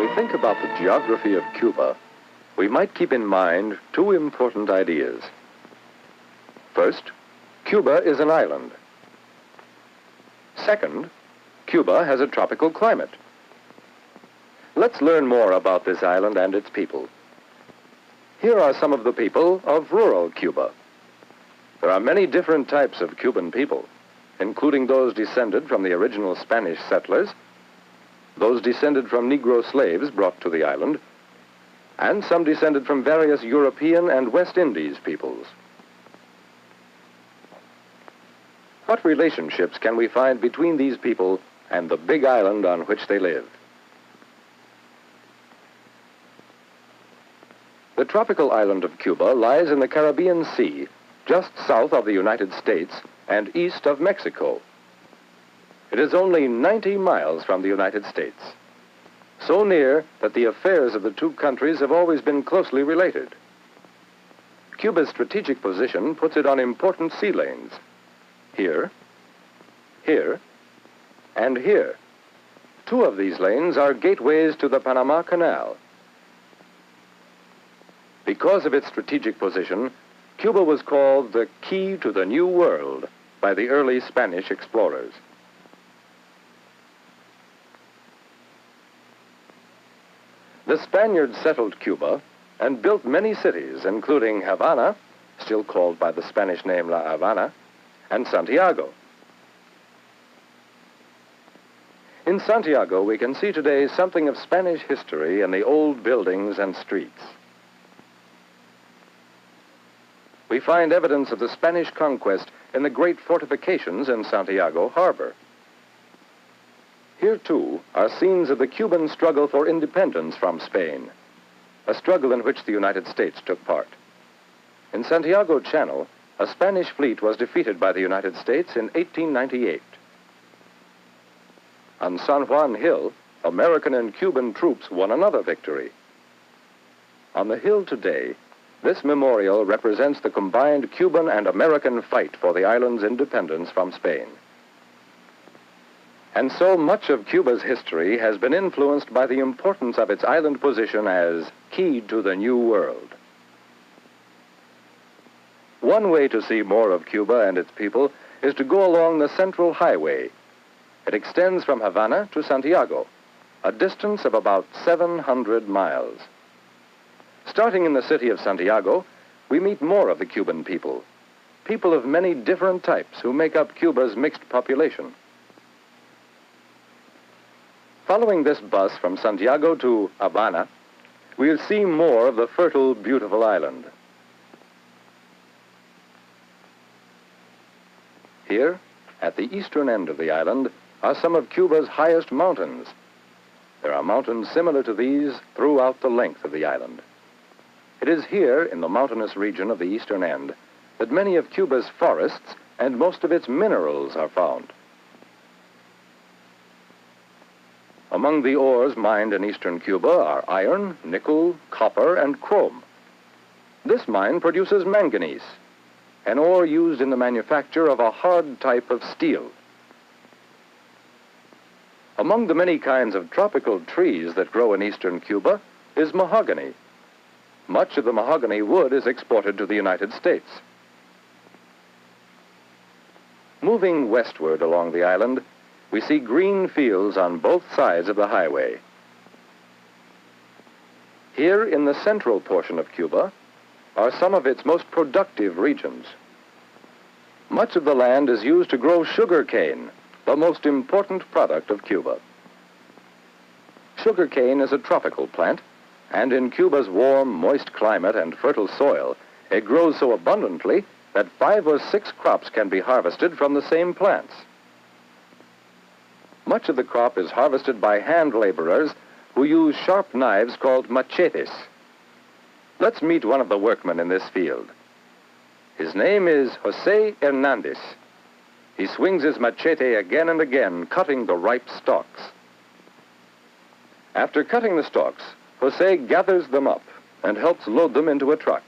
we think about the geography of Cuba, we might keep in mind two important ideas. First, Cuba is an island. Second, Cuba has a tropical climate. Let's learn more about this island and its people. Here are some of the people of rural Cuba. There are many different types of Cuban people, including those descended from the original Spanish settlers, those descended from Negro slaves brought to the island, and some descended from various European and West Indies peoples. What relationships can we find between these people and the big island on which they live? The tropical island of Cuba lies in the Caribbean Sea, just south of the United States and east of Mexico. It is only 90 miles from the United States, so near that the affairs of the two countries have always been closely related. Cuba's strategic position puts it on important sea lanes. Here, here, and here. Two of these lanes are gateways to the Panama Canal. Because of its strategic position, Cuba was called the key to the New World by the early Spanish explorers. The Spaniards settled Cuba and built many cities, including Havana, still called by the Spanish name La Habana, and Santiago. In Santiago, we can see today something of Spanish history in the old buildings and streets. We find evidence of the Spanish conquest in the great fortifications in Santiago Harbor. Here, too, are scenes of the Cuban struggle for independence from Spain, a struggle in which the United States took part. In Santiago Channel, a Spanish fleet was defeated by the United States in 1898. On San Juan Hill, American and Cuban troops won another victory. On the hill today, this memorial represents the combined Cuban and American fight for the island's independence from Spain. And so much of Cuba's history has been influenced by the importance of its island position as key to the New World. One way to see more of Cuba and its people is to go along the Central Highway. It extends from Havana to Santiago, a distance of about 700 miles. Starting in the city of Santiago, we meet more of the Cuban people, people of many different types who make up Cuba's mixed population. Following this bus from Santiago to Habana, we'll see more of the fertile, beautiful island. Here, at the eastern end of the island, are some of Cuba's highest mountains. There are mountains similar to these throughout the length of the island. It is here, in the mountainous region of the eastern end, that many of Cuba's forests and most of its minerals are found. Among the ores mined in eastern Cuba are iron, nickel, copper, and chrome. This mine produces manganese, an ore used in the manufacture of a hard type of steel. Among the many kinds of tropical trees that grow in eastern Cuba is mahogany. Much of the mahogany wood is exported to the United States. Moving westward along the island, we see green fields on both sides of the highway. Here in the central portion of Cuba are some of its most productive regions. Much of the land is used to grow sugar cane, the most important product of Cuba. Sugar cane is a tropical plant, and in Cuba's warm, moist climate and fertile soil, it grows so abundantly that 5 or 6 crops can be harvested from the same plants. Much of the crop is harvested by hand laborers who use sharp knives called machetes. Let's meet one of the workmen in this field. His name is Jose Hernandez. He swings his machete again and again, cutting the ripe stalks. After cutting the stalks, Jose gathers them up and helps load them into a truck.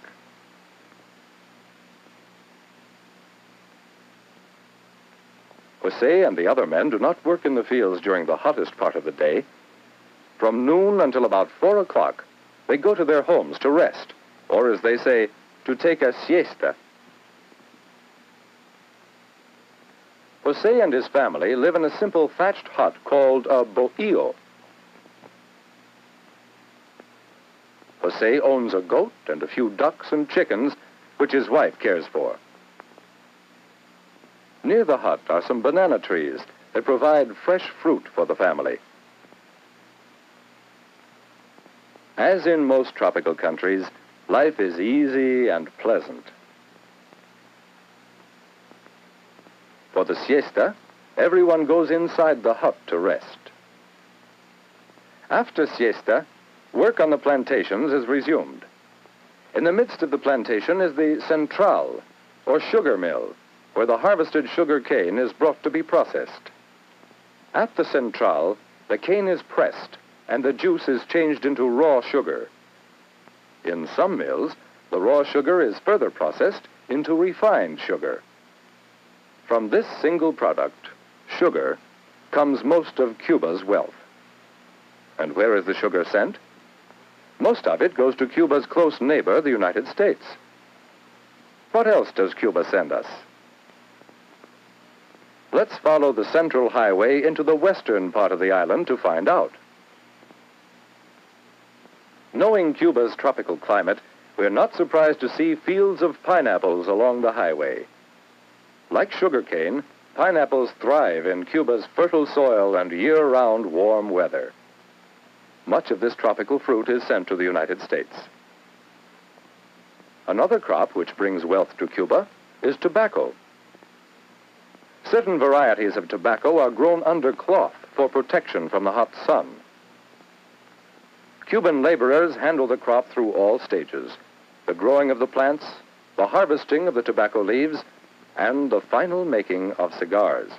Jose and the other men do not work in the fields during the hottest part of the day. From noon until about 4 o'clock, they go to their homes to rest, or as they say, to take a siesta. Jose and his family live in a simple thatched hut called a bohío. Jose owns a goat and a few ducks and chickens, which his wife cares for. Near the hut are some banana trees that provide fresh fruit for the family. As in most tropical countries, life is easy and pleasant. For the siesta, everyone goes inside the hut to rest. After siesta, work on the plantations is resumed. In the midst of the plantation is the central, or sugar mill, where the harvested sugar cane is brought to be processed. At the central, the cane is pressed, and the juice is changed into raw sugar. In some mills, the raw sugar is further processed into refined sugar. From this single product, sugar, comes most of Cuba's wealth. And where is the sugar sent? Most of it goes to Cuba's close neighbor, the United States. What else does Cuba send us? Let's follow the Central Highway into the western part of the island to find out. Knowing Cuba's tropical climate, we're not surprised to see fields of pineapples along the highway. Like sugarcane, pineapples thrive in Cuba's fertile soil and year-round warm weather. Much of this tropical fruit is sent to the United States. Another crop which brings wealth to Cuba is tobacco. Certain varieties of tobacco are grown under cloth for protection from the hot sun. Cuban laborers handle the crop through all stages: the growing of the plants, the harvesting of the tobacco leaves, and the final making of cigars.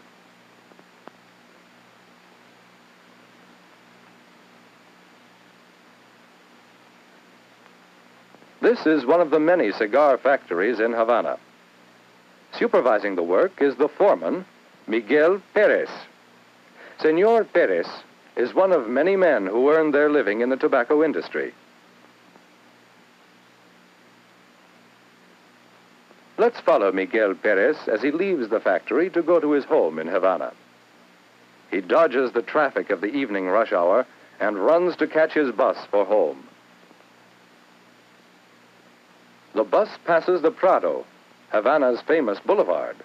This is one of the many cigar factories in Havana. Supervising the work is the foreman, Miguel Perez. Senor Perez is one of many men who earn their living in the tobacco industry. Let's follow Miguel Perez as he leaves the factory to go to his home in Havana. He dodges the traffic of the evening rush hour and runs to catch his bus for home. The bus passes the Prado, Havana's famous boulevard.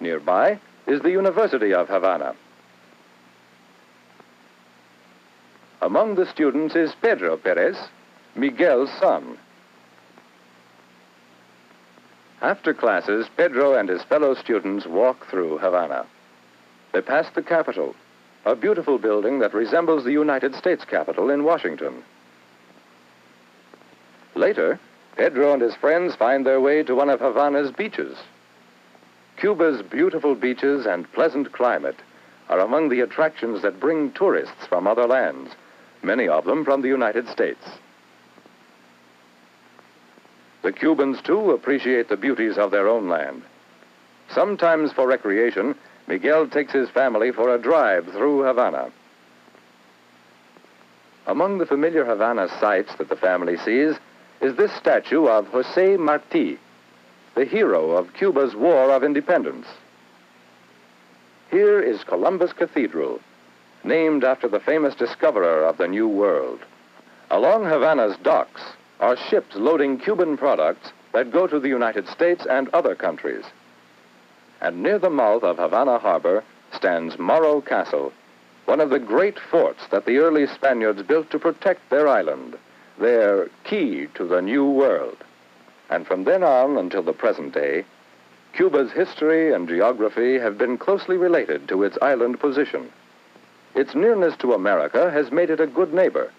Nearby is the University of Havana. Among the students is Pedro Perez, Miguel's son. After classes, Pedro and his fellow students walk through Havana. They pass the Capitol, a beautiful building that resembles the United States Capitol in Washington. Later, Pedro and his friends find their way to one of Havana's beaches. Cuba's beautiful beaches and pleasant climate are among the attractions that bring tourists from other lands, many of them from the United States. The Cubans, too, appreciate the beauties of their own land. Sometimes for recreation, Miguel takes his family for a drive through Havana. Among the familiar Havana sights that the family sees is this statue of Jose Marti, the hero of Cuba's War of Independence. Here is Columbus Cathedral, named after the famous discoverer of the New World. Along Havana's docks are ships loading Cuban products that go to the United States and other countries. And near the mouth of Havana Harbor stands Morro Castle, one of the great forts that the early Spaniards built to protect their island, their key to the New World. And from then on until the present day, Cuba's history and geography have been closely related to its island position. Its nearness to America has made it a good neighbor,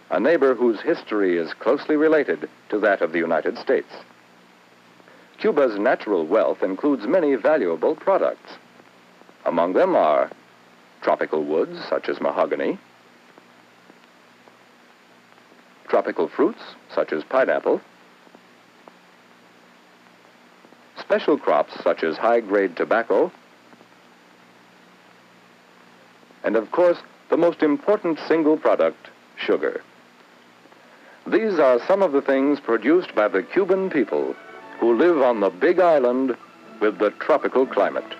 a neighbor whose history is closely related to that of the United States. Cuba's natural wealth includes many valuable products. Among them are tropical woods such as mahogany, tropical fruits such as pineapple, special crops such as high-grade tobacco, and of course, the most important single product, sugar. These are some of the things produced by the Cuban people who live on the big island with the tropical climate.